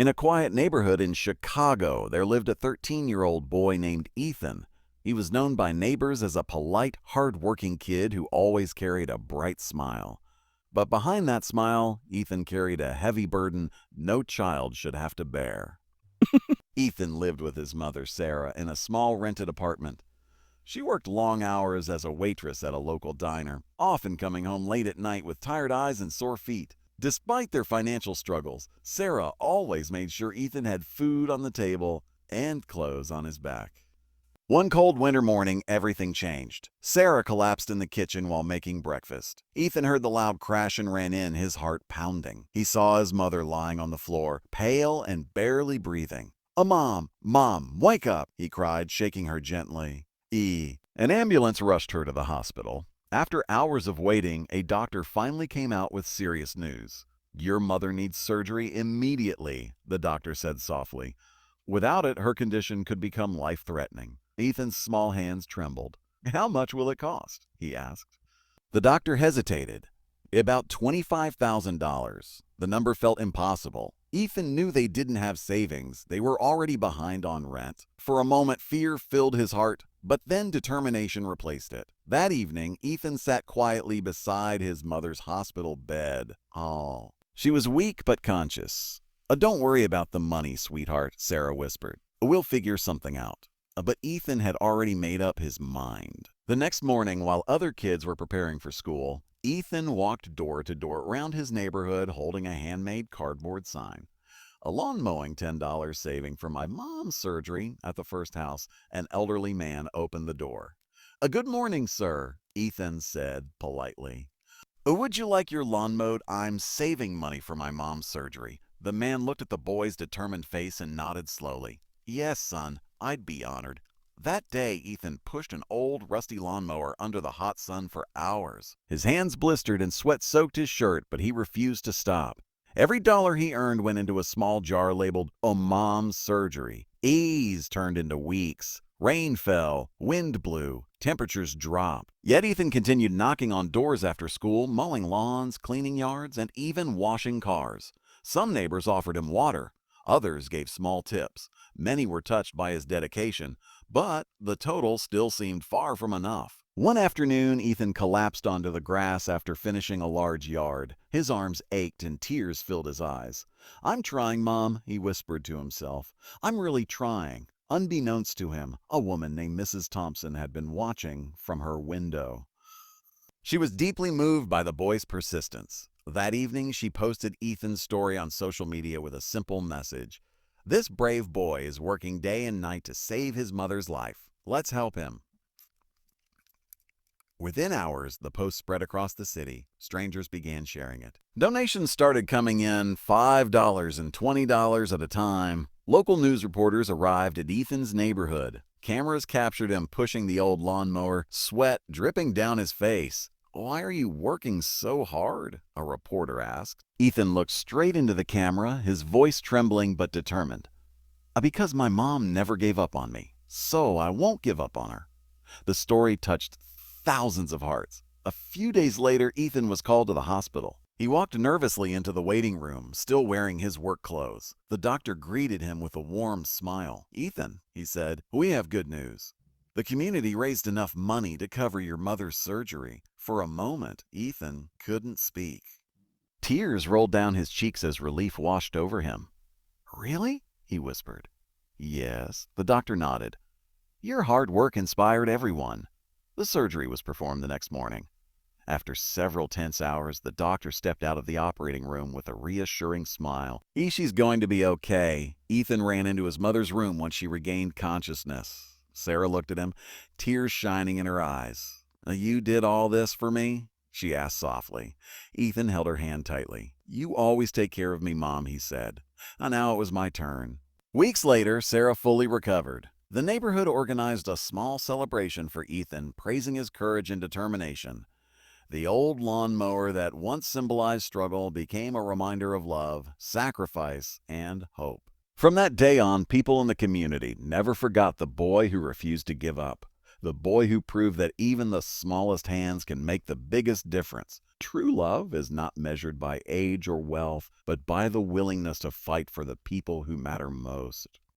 In a quiet neighborhood in Chicago, there lived a 13-year-old boy named Ethan. He was known by neighbors as a polite, hard-working kid who always carried a bright smile. But behind that smile, Ethan carried a heavy burden no child should have to bear. Ethan lived with his mother, Sarah, in a small rented apartment. She worked long hours as a waitress at a local diner, often coming home late at night with tired eyes and sore feet. Despite their financial struggles, Sarah always made sure Ethan had food on the table and clothes on his back. One cold winter morning, everything changed. Sarah collapsed in the kitchen while making breakfast. Ethan heard the loud crash and ran in, his heart pounding. He saw his mother lying on the floor, pale and barely breathing. Mom, wake up!" he cried, shaking her gently. An ambulance rushed her to the hospital. After hours of waiting, a doctor finally came out with serious news. "Your mother needs surgery immediately," the doctor said softly. Without it, her condition could become life-threatening. Ethan's small hands trembled. "How much will it cost?" he asked. The doctor hesitated. "About $25,000. The number felt impossible. Ethan knew they didn't have savings. They were already behind on rent. For a moment, fear filled his heart, but then determination replaced it. That evening, Ethan sat quietly beside his mother's hospital bed. She was weak but conscious. Don't worry about the money, sweetheart," Sarah whispered. "We'll figure something out." But Ethan had already made up his mind. The next morning, while other kids were preparing for school, Ethan walked door to door around his neighborhood holding a handmade cardboard sign. "A lawn mowing, $10 saving for my mom's surgery." At the first house, an elderly man opened the door. "Good morning, sir," Ethan said politely. "Would you like your lawn mowed? I'm saving money for my mom's surgery." The man looked at the boy's determined face and nodded slowly. "Yes, son, I'd be honored." That day, Ethan pushed an old, rusty lawnmower under the hot sun for hours. His hands blistered and sweat soaked his shirt, but he refused to stop. Every dollar he earned went into a small jar labeled Mom's Surgery. Days turned into weeks. Rain fell, wind blew, temperatures dropped. Yet Ethan continued knocking on doors after school, mowing lawns, cleaning yards, and even washing cars. Some neighbors offered him water. Others gave small tips. Many were touched by his dedication, but the total still seemed far from enough. One afternoon, Ethan collapsed onto the grass after finishing a large yard. His arms ached and tears filled his eyes. "I'm trying, Mom," he whispered to himself. "I'm really trying." Unbeknownst to him, a woman named Mrs. Thompson had been watching from her window. She was deeply moved by the boy's persistence. That evening, she posted Ethan's story on social media with a simple message. "This brave boy is working day and night to save his mother's life. Let's help him." Within hours, the post spread across the city. Strangers began sharing it. Donations started coming in, $5 and $20 at a time. Local news reporters arrived at Ethan's neighborhood. Cameras captured him pushing the old lawnmower, sweat dripping down his face. "Why are you working so hard?" a reporter asked. Ethan looked straight into the camera, his voice trembling but determined. "Because my mom never gave up on me, so I won't give up on her." The story touched thousands of hearts. A few days later, Ethan was called to the hospital. He walked nervously into the waiting room, still wearing his work clothes. The doctor greeted him with a warm smile. "Ethan," he said, "we have good news. The community raised enough money to cover your mother's surgery." For a moment, Ethan couldn't speak. Tears rolled down his cheeks as relief washed over him. "Really?" he whispered. "Yes," the doctor nodded. "Your hard work inspired everyone." The surgery was performed the next morning. After several tense hours, the doctor stepped out of the operating room with a reassuring smile. "She's going to be okay." Ethan ran into his mother's room when she regained consciousness. Sarah looked at him, tears shining in her eyes. "You did all this for me?" she asked softly. Ethan held her hand tightly. "You always take care of me, Mom," he said. Now it was my turn. Weeks later, Sarah fully recovered. The neighborhood organized a small celebration for Ethan, praising his courage and determination. The old lawnmower that once symbolized struggle became a reminder of love, sacrifice, and hope. From that day on, people in the community never forgot the boy who refused to give up, the boy who proved that even the smallest hands can make the biggest difference. True love is not measured by age or wealth, but by the willingness to fight for the people who matter most.